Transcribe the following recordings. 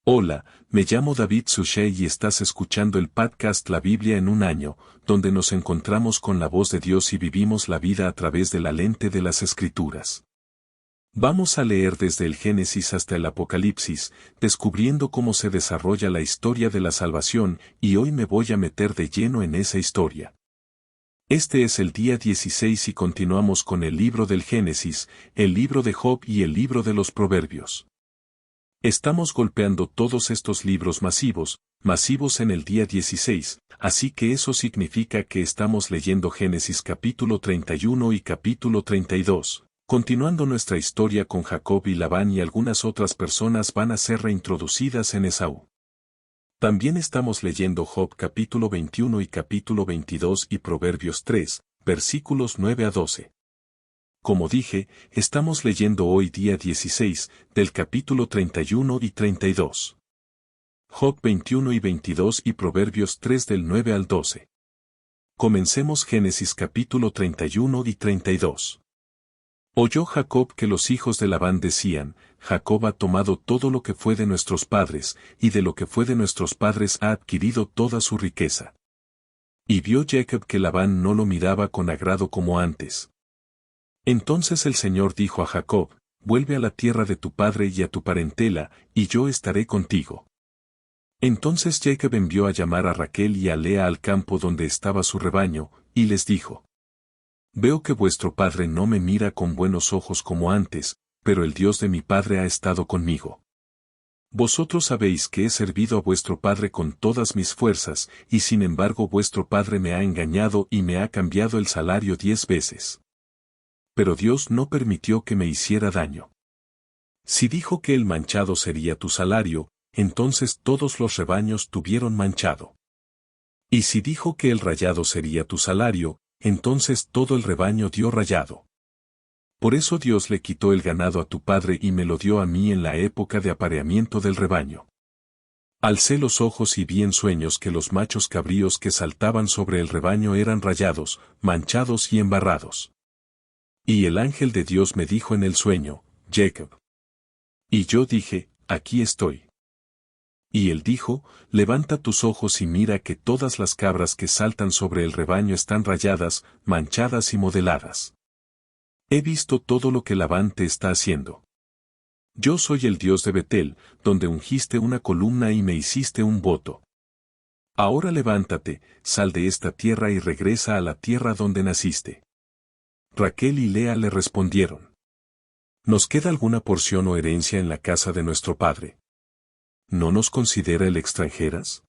Hola, me llamo David Suchet y estás escuchando el podcast La Biblia en un año, donde nos encontramos con la voz de Dios y vivimos la vida a través de la lente de las Escrituras. Vamos a leer desde el Génesis hasta el Apocalipsis, descubriendo cómo se desarrolla la historia de la salvación, y hoy me voy a meter de lleno en esa historia. Este es el día 16 y continuamos con el libro del Génesis, el libro de Job y el libro de los Proverbios. Estamos golpeando todos estos libros masivos en el día 16, así que eso significa que estamos leyendo Génesis capítulo 31 y capítulo 32, continuando nuestra historia con Jacob y Labán, y algunas otras personas van a ser reintroducidas en Esaú. También estamos leyendo Job capítulo 21 y capítulo 22 y Proverbios 3, versículos 9 a 12. Como dije, estamos leyendo hoy día 16, del capítulo 31 y 32. Job 21 y 22 y Proverbios 3 del 9 al 12. Comencemos Génesis capítulo 31 y 32. Oyó Jacob que los hijos de Labán decían: Jacob ha tomado todo lo que fue de nuestros padres, y de lo que fue de nuestros padres ha adquirido toda su riqueza. Y vio Jacob que Labán no lo miraba con agrado como antes. Entonces el Señor dijo a Jacob: vuelve a la tierra de tu padre y a tu parentela, y yo estaré contigo. Entonces Jacob envió a llamar a Raquel y a Lea al campo donde estaba su rebaño, y les dijo: veo que vuestro padre no me mira con buenos ojos como antes, pero el Dios de mi padre ha estado conmigo. Vosotros sabéis que he servido a vuestro padre con todas mis fuerzas, y sin embargo vuestro padre me ha engañado y me ha cambiado el salario 10 veces. Pero Dios no permitió que me hiciera daño. Si dijo que el manchado sería tu salario, entonces todos los rebaños tuvieron manchado. Y si dijo que el rayado sería tu salario, entonces todo el rebaño dio rayado. Por eso Dios le quitó el ganado a tu padre y me lo dio a mí en la época de apareamiento del rebaño. Alcé los ojos y vi en sueños que los machos cabríos que saltaban sobre el rebaño eran rayados, manchados y embarrados. Y el ángel de Dios me dijo en el sueño: Jacob. Y yo dije: aquí estoy. Y él dijo: levanta tus ojos y mira que todas las cabras que saltan sobre el rebaño están rayadas, manchadas y modeladas. He visto todo lo que Labán te está haciendo. Yo soy el Dios de Betel, donde ungiste una columna y me hiciste un voto. Ahora levántate, sal de esta tierra y regresa a la tierra donde naciste. Raquel y Lea le respondieron: ¿nos queda alguna porción o herencia en la casa de nuestro padre? ¿No nos considera el extranjeras?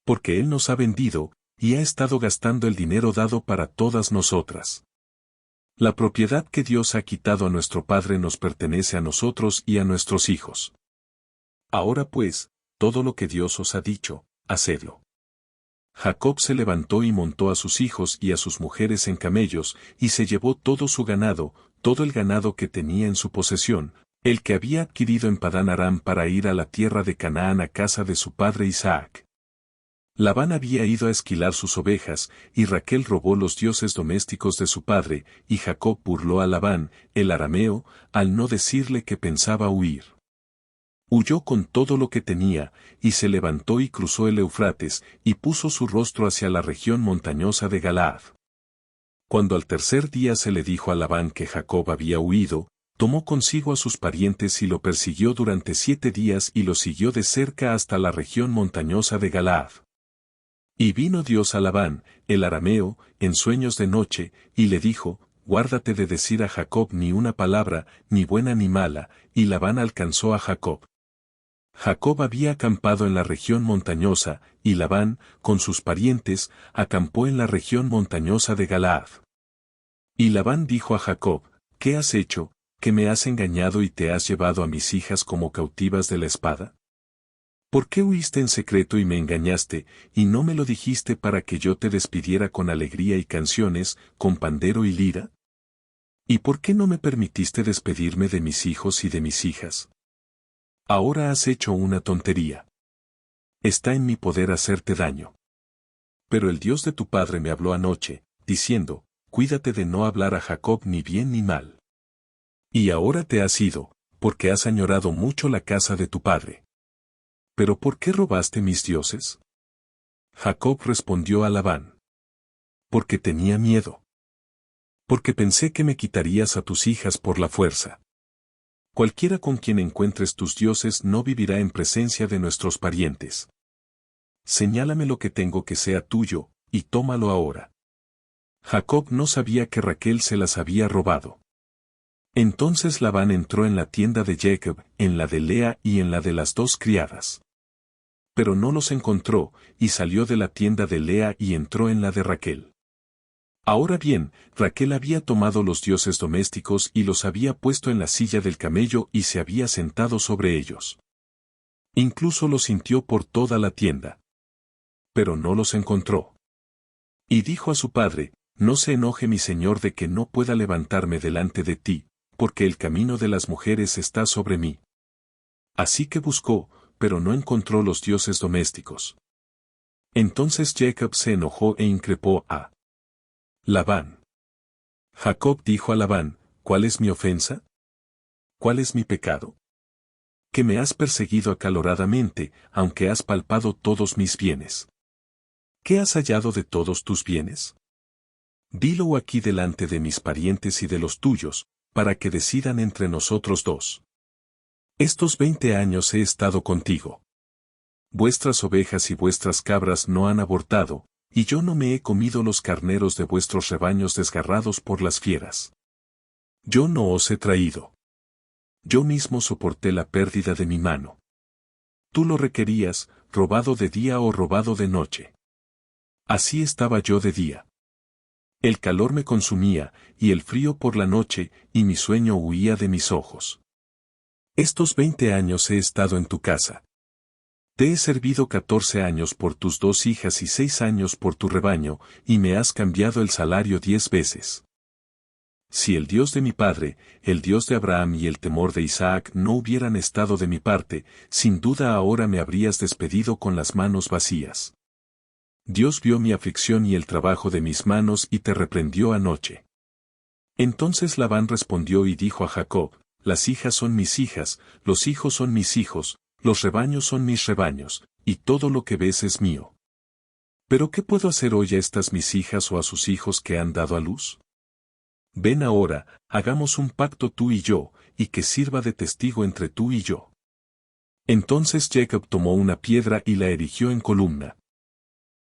Porque él nos ha vendido, y ha estado gastando el dinero dado para todas nosotras. La propiedad que Dios ha quitado a nuestro padre nos pertenece a nosotros y a nuestros hijos. Ahora pues, todo lo que Dios os ha dicho, hacedlo. Jacob se levantó y montó a sus hijos y a sus mujeres en camellos, y se llevó todo su ganado, todo el ganado que tenía en su posesión, el que había adquirido en Padán Aram, para ir a la tierra de Canaán a casa de su padre Isaac. Labán había ido a esquilar sus ovejas, y Raquel robó los dioses domésticos de su padre, y Jacob burló a Labán, el arameo, al no decirle que pensaba huir. Huyó con todo lo que tenía, y se levantó y cruzó el Eufrates, y puso su rostro hacia la región montañosa de Galaad. Cuando al tercer día se le dijo a Labán que Jacob había huido, tomó consigo a sus parientes y lo persiguió durante 7 días y lo siguió de cerca hasta la región montañosa de Galaad. Y vino Dios a Labán, el arameo, en sueños de noche, y le dijo: guárdate de decir a Jacob ni una palabra, ni buena ni mala, y Labán alcanzó a Jacob. Jacob había acampado en la región montañosa, y Labán, con sus parientes, acampó en la región montañosa de Galaad. Y Labán dijo a Jacob: ¿qué has hecho, que me has engañado y te has llevado a mis hijas como cautivas de la espada? ¿Por qué huiste en secreto y me engañaste, y no me lo dijiste para que yo te despidiera con alegría y canciones, con pandero y lira? ¿Y por qué no me permitiste despedirme de mis hijos y de mis hijas? Ahora has hecho una tontería. Está en mi poder hacerte daño. Pero el Dios de tu padre me habló anoche, diciendo: cuídate de no hablar a Jacob ni bien ni mal. Y ahora te has ido, porque has añorado mucho la casa de tu padre. ¿Pero por qué robaste mis dioses? Jacob respondió a Labán. Porque tenía miedo. Porque pensé que me quitarías a tus hijas por la fuerza. Cualquiera con quien encuentres tus dioses no vivirá en presencia de nuestros parientes. Señálame lo que tengo que sea tuyo, y tómalo ahora. Jacob no sabía que Raquel se las había robado. Entonces Labán entró en la tienda de Jacob, en la de Lea y en la de las dos criadas. Pero no los encontró, y salió de la tienda de Lea y entró en la de Raquel. Ahora bien, Raquel había tomado los dioses domésticos y los había puesto en la silla del camello y se había sentado sobre ellos. Incluso los sintió por toda la tienda. Pero no los encontró. Y dijo a su padre, no se enoje mi señor de que no pueda levantarme delante de ti, porque el camino de las mujeres está sobre mí. Así que buscó, pero no encontró los dioses domésticos. Entonces Jacob se enojó e increpó a Labán. Jacob dijo a Labán, ¿cuál es mi ofensa? ¿Cuál es mi pecado? Que me has perseguido acaloradamente, aunque has palpado todos mis bienes. ¿Qué has hallado de todos tus bienes? Dilo aquí delante de mis parientes y de los tuyos, para que decidan entre nosotros dos. Estos 20 años he estado contigo. Vuestras ovejas y vuestras cabras no han abortado, y yo no me he comido los carneros de vuestros rebaños desgarrados por las fieras. Yo no os he traído. Yo mismo soporté la pérdida de mi mano. Tú lo requerías, robado de día o robado de noche. Así estaba yo de día. El calor me consumía, y el frío por la noche, y mi sueño huía de mis ojos. Estos 20 años he estado en tu casa. Te he servido 14 años por tus 2 hijas y 6 años por tu rebaño, y me has cambiado el salario 10 veces. Si el Dios de mi padre, el Dios de Abraham y el temor de Isaac no hubieran estado de mi parte, sin duda ahora me habrías despedido con las manos vacías. Dios vio mi aflicción y el trabajo de mis manos y te reprendió anoche. Entonces Labán respondió y dijo a Jacob, las hijas son mis hijas, los hijos son mis hijos, los rebaños son mis rebaños, y todo lo que ves es mío. ¿Pero qué puedo hacer hoy a estas mis hijas o a sus hijos que han dado a luz? Ven ahora, hagamos un pacto tú y yo, y que sirva de testigo entre tú y yo. Entonces Jacob tomó una piedra y la erigió en columna.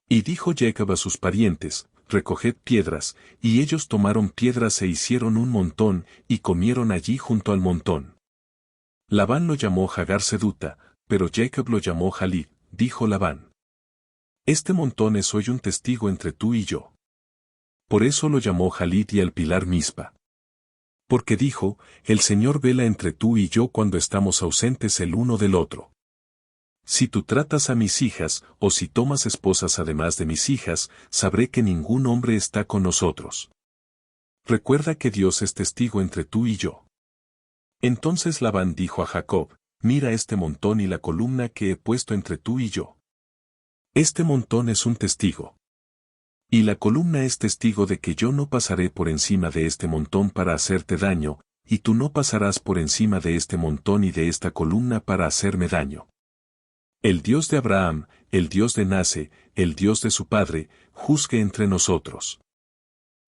Y dijo Jacob a sus parientes, recoged piedras, y ellos tomaron piedras e hicieron un montón, y comieron allí junto al montón. Labán lo llamó Hagar Seduta, pero Jacob lo llamó Jalid, dijo Labán. Este montón es hoy un testigo entre tú y yo. Por eso lo llamó Jalid y al pilar Mispa. Porque dijo, el Señor vela entre tú y yo cuando estamos ausentes el uno del otro. Si tú tratas a mis hijas, o si tomas esposas además de mis hijas, sabré que ningún hombre está con nosotros. Recuerda que Dios es testigo entre tú y yo. Entonces Labán dijo a Jacob, mira este montón y la columna que he puesto entre tú y yo. Este montón es un testigo. Y la columna es testigo de que yo no pasaré por encima de este montón para hacerte daño, y tú no pasarás por encima de este montón y de esta columna para hacerme daño. El Dios de Abraham, el Dios de Nace, el Dios de su padre, juzgue entre nosotros.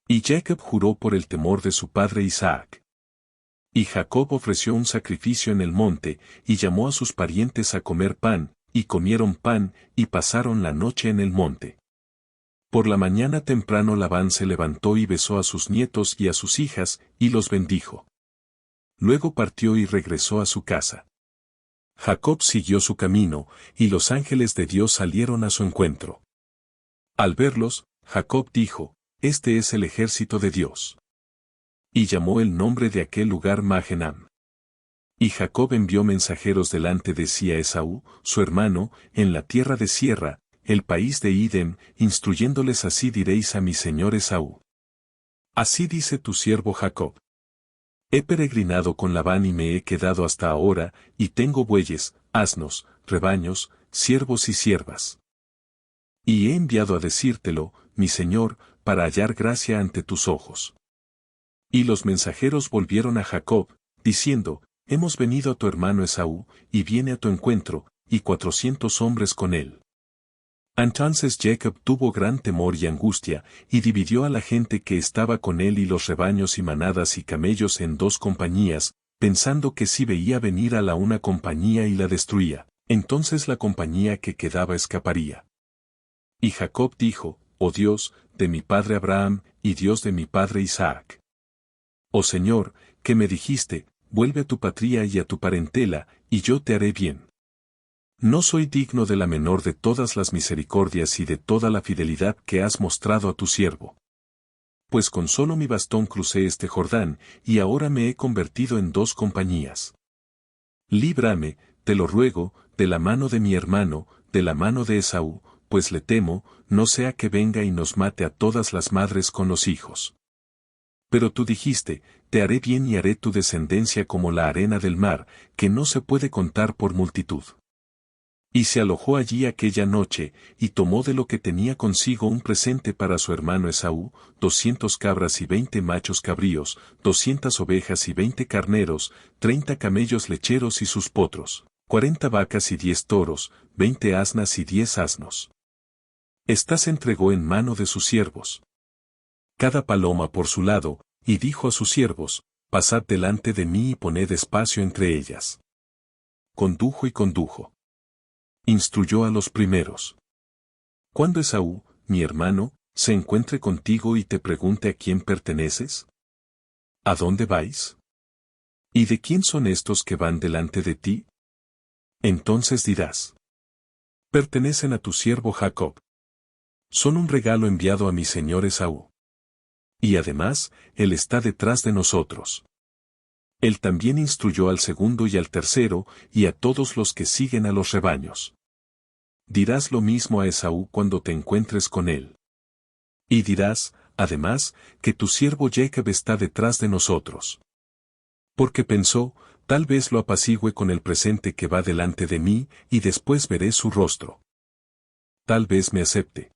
Y Jacob juró por el temor de su padre Isaac. Y Jacob ofreció un sacrificio en el monte, y llamó a sus parientes a comer pan, y comieron pan, y pasaron la noche en el monte. Por la mañana temprano Labán se levantó y besó a sus nietos y a sus hijas, y los bendijo. Luego partió y regresó a su casa. Jacob siguió su camino, y los ángeles de Dios salieron a su encuentro. Al verlos, Jacob dijo, este es el ejército de Dios. Y llamó el nombre de aquel lugar Magenam. Y Jacob envió mensajeros delante de sí a Esaú, su hermano, en la tierra de Sierra, el país de Idem, instruyéndoles así diréis a mi señor Esaú. Así dice tu siervo Jacob. He peregrinado con Labán y me he quedado hasta ahora, y tengo bueyes, asnos, rebaños, siervos y siervas. Y he enviado a decírtelo, mi señor, para hallar gracia ante tus ojos. Y los mensajeros volvieron a Jacob, diciendo, hemos venido a tu hermano Esaú, y viene a tu encuentro, y 400 hombres con él. Entonces Jacob tuvo gran temor y angustia, y dividió a la gente que estaba con él y los rebaños y manadas y camellos en 2 compañías, pensando que si veía venir a la una compañía y la destruía, entonces la compañía que quedaba escaparía. Y Jacob dijo, Oh Dios, de mi padre Abraham, y Dios de mi padre Isaac. Oh Señor, que me dijiste, vuelve a tu patria y a tu parentela, y yo te haré bien. No soy digno de la menor de todas las misericordias y de toda la fidelidad que has mostrado a tu siervo. Pues con solo mi bastón crucé este Jordán, y ahora me he convertido en 2 compañías. Líbrame, te lo ruego, de la mano de mi hermano, de la mano de Esaú, pues le temo, no sea que venga y nos mate a todas las madres con los hijos. Pero tú dijiste, te haré bien y haré tu descendencia como la arena del mar, que no se puede contar por multitud. Y se alojó allí aquella noche, y tomó de lo que tenía consigo un presente para su hermano Esaú, 200 cabras y 20 machos cabríos, 200 ovejas y 20 carneros, 30 camellos lecheros y sus potros, 40 vacas y 10 toros, 20 asnas y 10 asnos. Estas entregó en mano de sus siervos. Cada paloma por su lado, y dijo a sus siervos, pasad delante de mí y poned espacio entre ellas. Condujo y condujo. Instruyó a los primeros. Cuando Esaú, mi hermano, se encuentre contigo y te pregunte a quién perteneces, ¿a dónde vais? ¿Y de quién son estos que van delante de ti? Entonces dirás, pertenecen a tu siervo Jacob. Son un regalo enviado a mi señor Esaú. Y además, él está detrás de nosotros. Él también instruyó al segundo y al tercero, y a todos los que siguen a los rebaños. Dirás lo mismo a Esaú cuando te encuentres con él. Y dirás, además, que tu siervo Jacob está detrás de nosotros. Porque pensó, tal vez lo apacigüe con el presente que va delante de mí, y después veré su rostro. Tal vez me acepte.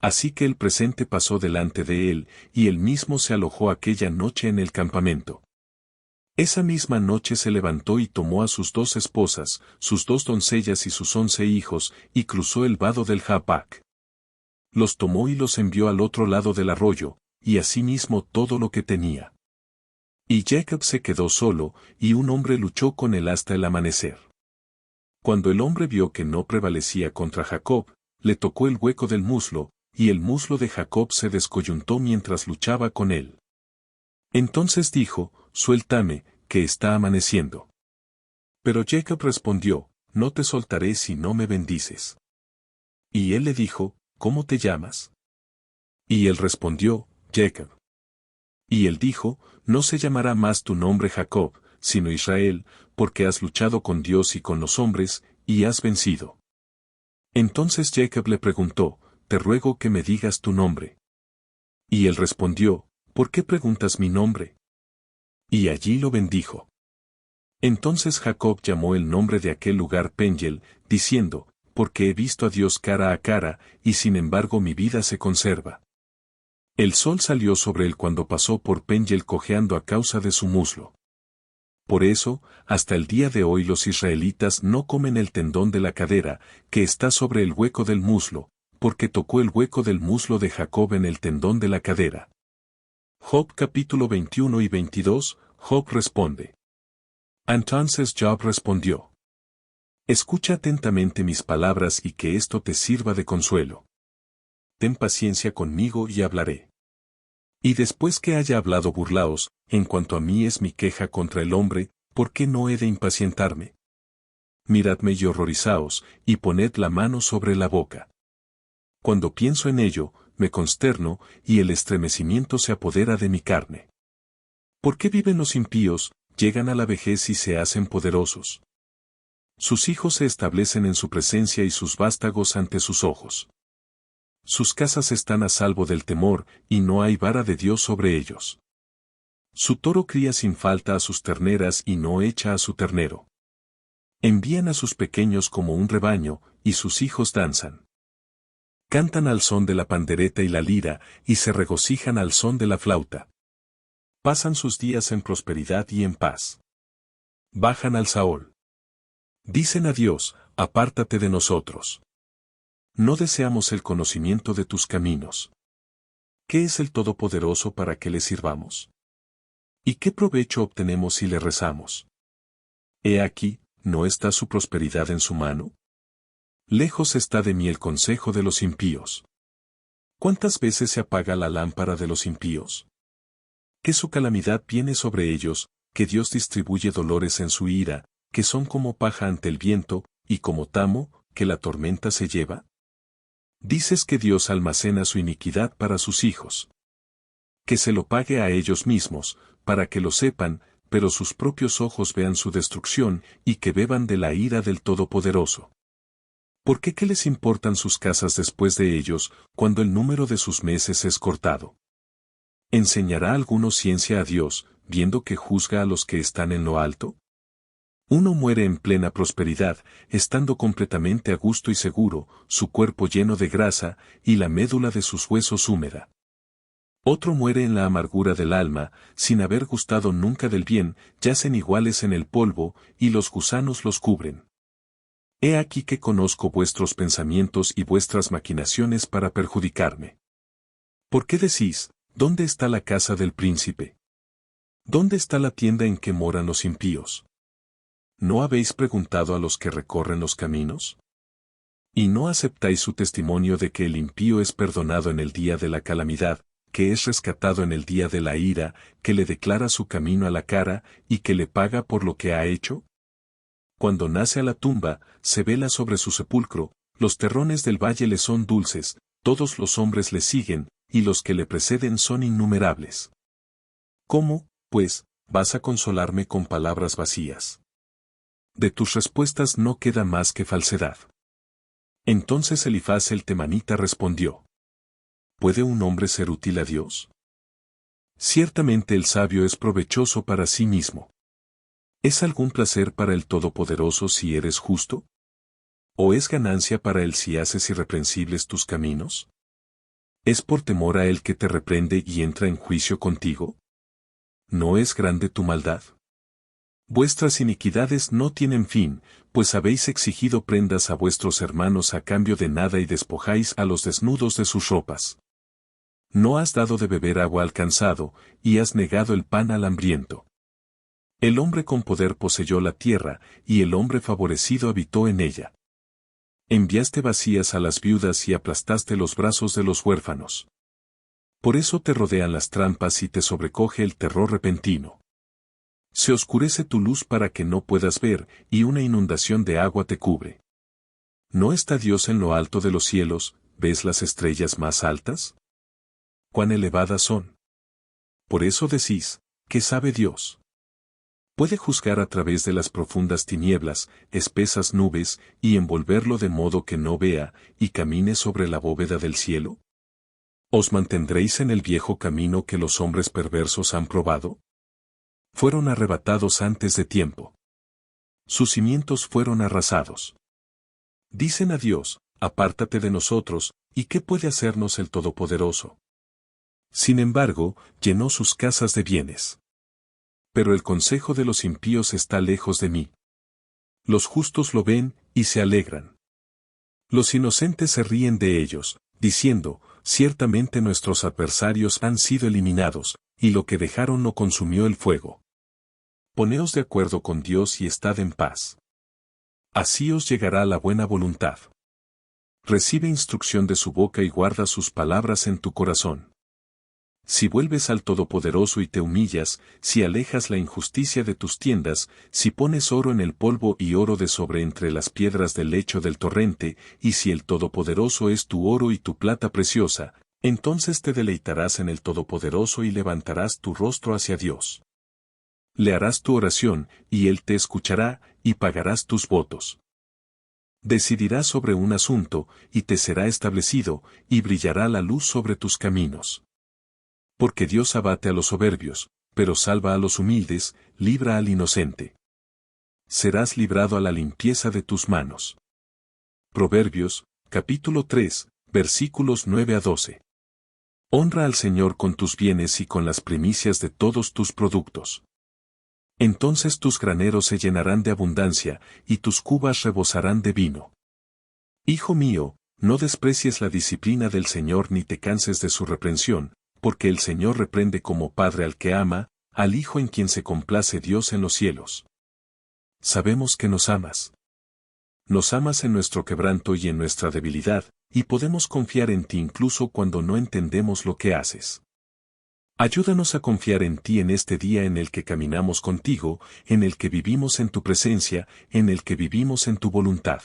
Así que el presente pasó delante de él, y él mismo se alojó aquella noche en el campamento. Esa misma noche se levantó y tomó a sus 2 esposas, sus 2 doncellas y sus 11 hijos, y cruzó el vado del Jabac. Los tomó y los envió al otro lado del arroyo, y asimismo todo lo que tenía. Y Jacob se quedó solo, y un hombre luchó con él hasta el amanecer. Cuando el hombre vio que no prevalecía contra Jacob, le tocó el hueco del muslo, y el muslo de Jacob se descoyuntó mientras luchaba con él. Entonces dijo, suéltame, que está amaneciendo. Pero Jacob respondió, no te soltaré si no me bendices. Y él le dijo, ¿cómo te llamas? Y él respondió, Jacob. Y él dijo, no se llamará más tu nombre Jacob, sino Israel, porque has luchado con Dios y con los hombres, y has vencido. Entonces Jacob le preguntó, te ruego que me digas tu nombre. Y él respondió, ¿por qué preguntas mi nombre? Y allí lo bendijo. Entonces Jacob llamó el nombre de aquel lugar Peniel, diciendo, porque he visto a Dios cara a cara, y sin embargo mi vida se conserva. El sol salió sobre él cuando pasó por Peniel cojeando a causa de su muslo. Por eso, hasta el día de hoy los israelitas no comen el tendón de la cadera, que está sobre el hueco del muslo, porque tocó el hueco del muslo de Jacob en el tendón de la cadera. Job capítulo 21 y 22, Job responde. Entonces Job respondió. Escucha atentamente mis palabras y que esto te sirva de consuelo. Ten paciencia conmigo y hablaré. Y después que haya hablado burlaos, en cuanto a mí es mi queja contra el hombre, ¿por qué no he de impacientarme? Miradme y horrorizaos, y poned la mano sobre la boca. Cuando pienso en ello, me consterno, y el estremecimiento se apodera de mi carne. ¿Por qué viven los impíos, llegan a la vejez y se hacen poderosos? Sus hijos se establecen en su presencia y sus vástagos ante sus ojos. Sus casas están a salvo del temor, y no hay vara de Dios sobre ellos. Su toro cría sin falta a sus terneras y no echa a su ternero. Envían a sus pequeños como un rebaño, y sus hijos danzan. Cantan al son de la pandereta y la lira, y se regocijan al son de la flauta. Pasan sus días en prosperidad y en paz. Bajan al Saol. Dicen a Dios, apártate de nosotros. No deseamos el conocimiento de tus caminos. ¿Qué es el Todopoderoso para que le sirvamos? ¿Y qué provecho obtenemos si le rezamos? He aquí, ¿no está su prosperidad en su mano? Lejos está de mí el consejo de los impíos. ¿Cuántas veces se apaga la lámpara de los impíos? Que su calamidad viene sobre ellos, que Dios distribuye dolores en su ira, que son como paja ante el viento, y como tamo, que la tormenta se lleva. Dices que Dios almacena su iniquidad para sus hijos. Que se lo pague a ellos mismos, para que lo sepan, pero sus propios ojos vean su destrucción, y que beban de la ira del Todopoderoso. ¿Por qué les importan sus casas después de ellos, cuando el número de sus meses es cortado? ¿Enseñará alguno ciencia a Dios, viendo que juzga a los que están en lo alto? Uno muere en plena prosperidad, estando completamente a gusto y seguro, su cuerpo lleno de grasa, y la médula de sus huesos húmeda. Otro muere en la amargura del alma, sin haber gustado nunca del bien, yacen iguales en el polvo, y los gusanos los cubren. He aquí que conozco vuestros pensamientos y vuestras maquinaciones para perjudicarme. ¿Por qué decís, ¿dónde está la casa del príncipe? ¿Dónde está la tienda en que moran los impíos? ¿No habéis preguntado a los que recorren los caminos? ¿Y no aceptáis su testimonio de que el impío es perdonado en el día de la calamidad, que es rescatado en el día de la ira, que le declara su camino a la cara, y que le paga por lo que ha hecho? Cuando nace a la tumba, se vela sobre su sepulcro, los terrones del valle le son dulces, todos los hombres le siguen, y los que le preceden son innumerables. ¿Cómo, pues, vas a consolarme con palabras vacías? De tus respuestas no queda más que falsedad. Entonces Elifaz el temanita respondió: ¿Puede un hombre ser útil a Dios? Ciertamente el sabio es provechoso para sí mismo. ¿Es algún placer para el Todopoderoso si eres justo? ¿O es ganancia para él si haces irreprensibles tus caminos? ¿Es por temor a él que te reprende y entra en juicio contigo? ¿No es grande tu maldad? Vuestras iniquidades no tienen fin, pues habéis exigido prendas a vuestros hermanos a cambio de nada y despojáis a los desnudos de sus ropas. No has dado de beber agua al cansado, y has negado el pan al hambriento. El hombre con poder poseyó la tierra, y el hombre favorecido habitó en ella. Enviaste vacías a las viudas y aplastaste los brazos de los huérfanos. Por eso te rodean las trampas y te sobrecoge el terror repentino. Se oscurece tu luz para que no puedas ver, y una inundación de agua te cubre. ¿No está Dios en lo alto de los cielos? ¿Ves las estrellas más altas? ¿Cuán elevadas son? Por eso decís, ¿qué sabe Dios? ¿Puede juzgar a través de las profundas tinieblas, espesas nubes, y envolverlo de modo que no vea, y camine sobre la bóveda del cielo? ¿Os mantendréis en el viejo camino que los hombres perversos han probado? Fueron arrebatados antes de tiempo. Sus cimientos fueron arrasados. Dicen a Dios, apártate de nosotros, ¿y qué puede hacernos el Todopoderoso? Sin embargo, llenó sus casas de bienes. Pero el consejo de los impíos está lejos de mí. Los justos lo ven, y se alegran. Los inocentes se ríen de ellos, diciendo, ciertamente nuestros adversarios han sido eliminados, y lo que dejaron no consumió el fuego. Poneos de acuerdo con Dios y estad en paz. Así os llegará la buena voluntad. Recibe instrucción de su boca y guarda sus palabras en tu corazón. Si vuelves al Todopoderoso y te humillas, si alejas la injusticia de tus tiendas, si pones oro en el polvo y oro de sobre entre las piedras del lecho del torrente, y si el Todopoderoso es tu oro y tu plata preciosa, entonces te deleitarás en el Todopoderoso y levantarás tu rostro hacia Dios. Le harás tu oración, y Él te escuchará, y pagarás tus votos. Decidirás sobre un asunto, y te será establecido, y brillará la luz sobre tus caminos. Porque Dios abate a los soberbios, pero salva a los humildes, libra al inocente. Serás librado a la limpieza de tus manos. Proverbios, capítulo 3, versículos 9 a 12. Honra al Señor con tus bienes y con las primicias de todos tus productos. Entonces tus graneros se llenarán de abundancia, y tus cubas rebosarán de vino. Hijo mío, no desprecies la disciplina del Señor ni te canses de su reprensión, porque el Señor reprende como padre al que ama, al Hijo en quien se complace Dios en los cielos. Sabemos que nos amas. Nos amas en nuestro quebranto y en nuestra debilidad, y podemos confiar en ti incluso cuando no entendemos lo que haces. Ayúdanos a confiar en ti en este día en el que caminamos contigo, en el que vivimos en tu presencia, en el que vivimos en tu voluntad.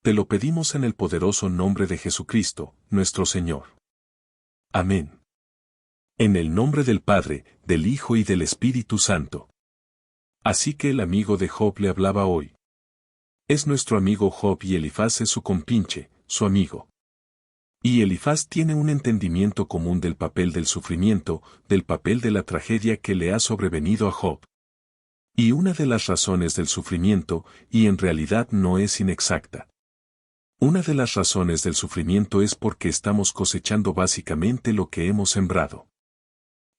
Te lo pedimos en el poderoso nombre de Jesucristo, nuestro Señor. Amén. En el nombre del Padre, del Hijo y del Espíritu Santo. Así que el amigo de Job le hablaba hoy. Es nuestro amigo Job y Elifaz es su compinche, su amigo. Y Elifaz tiene un entendimiento común del papel del sufrimiento, del papel de la tragedia que le ha sobrevenido a Job. Y una de las razones del sufrimiento, y en realidad no es inexacta. Una de las razones del sufrimiento es porque estamos cosechando básicamente lo que hemos sembrado.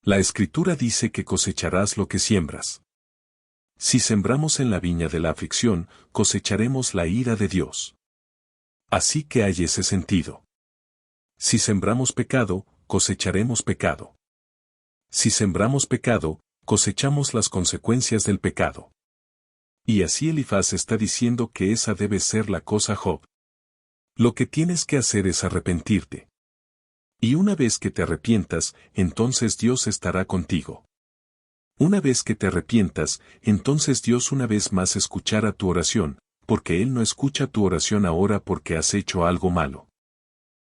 La Escritura dice que cosecharás lo que siembras. Si sembramos en la viña de la aflicción, cosecharemos la ira de Dios. Así que hay ese sentido. Si sembramos pecado, cosecharemos pecado. Si sembramos pecado, cosechamos las consecuencias del pecado. Y así Elifaz está diciendo que esa debe ser la cosa, Job. Lo que tienes que hacer es arrepentirte. Y una vez que te arrepientas, entonces Dios estará contigo. Una vez que te arrepientas, entonces Dios una vez más escuchará tu oración, porque Él no escucha tu oración ahora porque has hecho algo malo.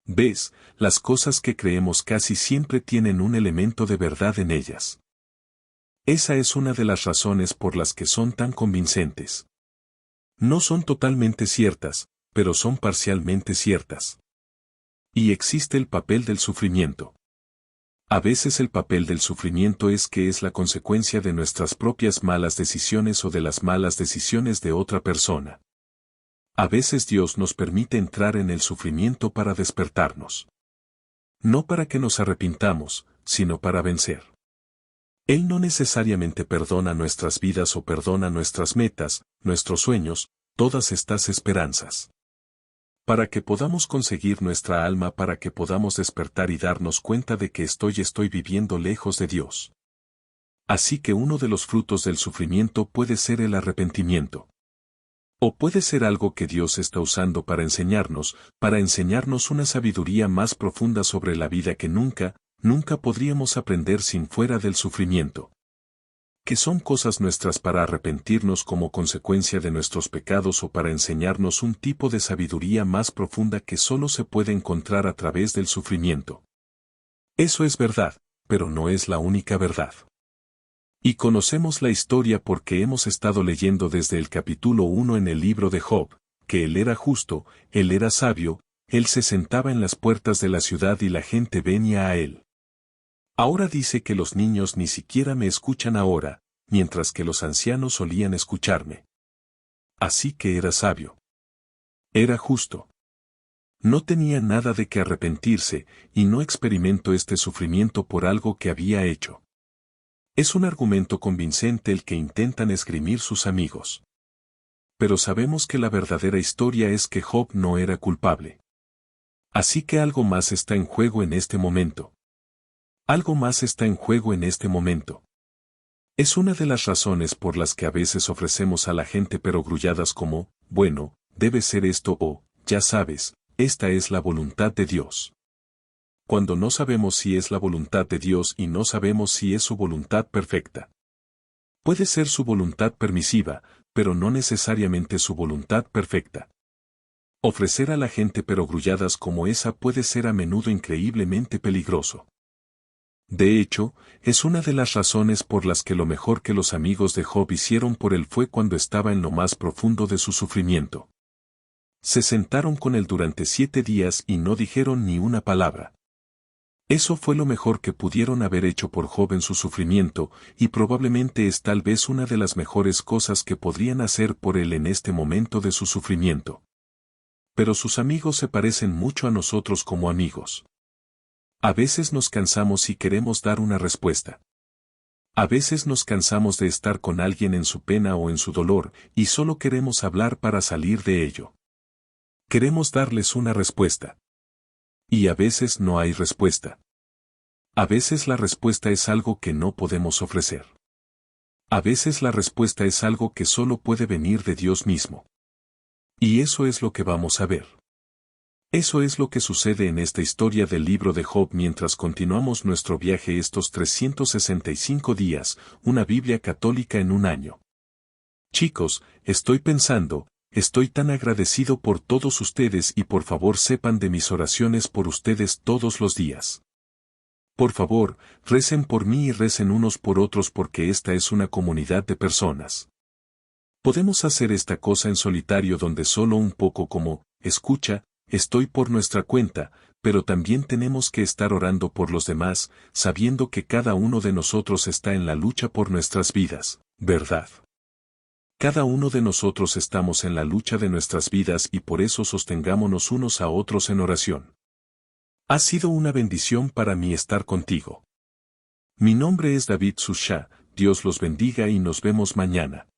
¿Ves? Las cosas que creemos casi siempre tienen un elemento de verdad en ellas. Esa es una de las razones por las que son tan convincentes. No son totalmente ciertas, pero son parcialmente ciertas. Y existe el papel del sufrimiento. A veces el papel del sufrimiento es que es la consecuencia de nuestras propias malas decisiones o de las malas decisiones de otra persona. A veces Dios nos permite entrar en el sufrimiento para despertarnos. No para que nos arrepintamos, sino para vencer. Él no necesariamente perdona nuestras vidas o perdona nuestras metas, nuestros sueños, todas estas esperanzas. Para que podamos conseguir nuestra alma, para que podamos despertar y darnos cuenta de que estoy viviendo lejos de Dios. Así que uno de los frutos del sufrimiento puede ser el arrepentimiento. O puede ser algo que Dios está usando para enseñarnos una sabiduría más profunda sobre la vida que nunca podríamos aprender sin fuera del sufrimiento. Que son cosas nuestras para arrepentirnos como consecuencia de nuestros pecados o para enseñarnos un tipo de sabiduría más profunda que solo se puede encontrar a través del sufrimiento. Eso es verdad, pero no es la única verdad. Y conocemos la historia porque hemos estado leyendo desde el capítulo 1 en el libro de Job, que él era justo, él era sabio, él se sentaba en las puertas de la ciudad y la gente venía a él. Ahora dice que los niños ni siquiera me escuchan ahora, mientras que los ancianos solían escucharme. Así que era sabio. Era justo. No tenía nada de que arrepentirse, y no experimentó este sufrimiento por algo que había hecho. Es un argumento convincente el que intentan esgrimir sus amigos. Pero sabemos que la verdadera historia es que Job no era culpable. Así que algo más está en juego en este momento. Algo más está en juego en este momento. Es una de las razones por las que a veces ofrecemos a la gente perogrulladas como, bueno, debe ser esto o, ya sabes, esta es la voluntad de Dios. Cuando no sabemos si es la voluntad de Dios y no sabemos si es su voluntad perfecta. Puede ser su voluntad permisiva, pero no necesariamente su voluntad perfecta. Ofrecer a la gente perogrulladas como esa puede ser a menudo increíblemente peligroso. De hecho, es una de las razones por las que lo mejor que los amigos de Job hicieron por él fue cuando estaba en lo más profundo de su sufrimiento. Se sentaron con él durante 7 días y no dijeron ni una palabra. Eso fue lo mejor que pudieron haber hecho por Job en su sufrimiento, y probablemente es tal vez una de las mejores cosas que podrían hacer por él en este momento de su sufrimiento. Pero sus amigos se parecen mucho a nosotros como amigos. A veces nos cansamos y queremos dar una respuesta. A veces nos cansamos de estar con alguien en su pena o en su dolor, y solo queremos hablar para salir de ello. Queremos darles una respuesta. Y a veces no hay respuesta. A veces la respuesta es algo que no podemos ofrecer. A veces la respuesta es algo que solo puede venir de Dios mismo. Y eso es lo que vamos a ver. Eso es lo que sucede en esta historia del libro de Job mientras continuamos nuestro viaje estos 365 días, una Biblia católica en un año. Chicos, estoy tan agradecido por todos ustedes y por favor sepan de mis oraciones por ustedes todos los días. Por favor, recen por mí y recen unos por otros porque esta es una comunidad de personas. Podemos hacer esta cosa en solitario donde solo un poco como, escucha, estoy por nuestra cuenta, pero también tenemos que estar orando por los demás, sabiendo que cada uno de nosotros está en la lucha por nuestras vidas, ¿verdad? Cada uno de nosotros estamos en la lucha de nuestras vidas y por eso sostengámonos unos a otros en oración. Ha sido una bendición para mí estar contigo. Mi nombre es David Susha, Dios los bendiga y nos vemos mañana.